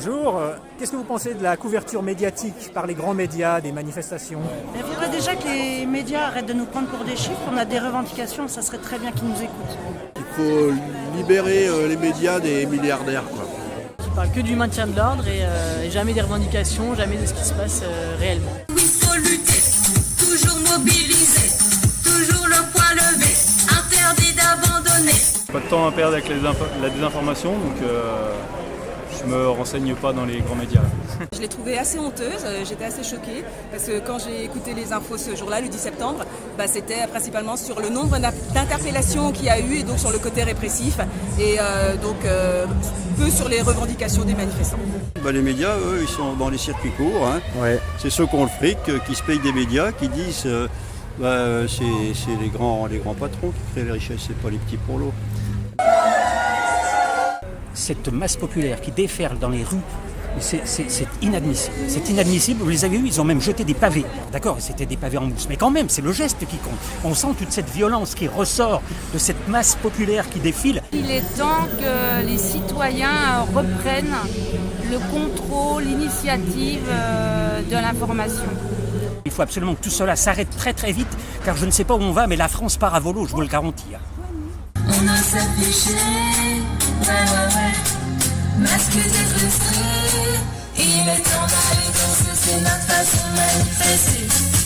Bonjour, qu'est-ce que vous pensez de la couverture médiatique par les grands médias des manifestations? Il faudrait déjà que les médias arrêtent de nous prendre pour des chiffres. On a des revendications, ça serait très bien qu'ils nous écoutent. Il faut libérer les médias des milliardaires, quoi. Qui parle que du maintien de l'ordre et jamais des revendications, jamais de ce qui se passe réellement. Il faut lutter, toujours mobiliser, toujours le poing levé, interdit d'abandonner. Pas de temps à perdre avec la désinformation, donc je me renseigne pas dans les grands médias. Je l'ai trouvée assez honteuse, j'étais assez choquée parce que quand j'ai écouté les infos ce jour-là, le 10 septembre, c'était principalement sur le nombre d'interpellations qu'il y a eu et donc sur le côté répressif et peu sur les revendications des manifestants. Les médias, eux, ils sont dans les circuits courts. Hein. Ouais. C'est ceux qui ont le fric, qui se payent des médias, qui disent c'est les grands patrons qui créent les richesses, c'est pas les petits pour l'eau. Cette masse populaire qui déferle dans les rues, c'est inadmissible. C'est inadmissible, vous les avez vus, ils ont même jeté des pavés. D'accord, c'était des pavés en mousse, mais quand même, c'est le geste qui compte. On sent toute cette violence qui ressort de cette masse populaire qui défile. Il est temps que les citoyens reprennent le contrôle, l'initiative de l'information. Il faut absolument que tout cela s'arrête très très vite, car je ne sais pas où on va, mais la France part à volo, je vous le garantis. On a s'affiché, ouais. Masque détruit, il est temps d'aller danser, c'est notre façon de manifester.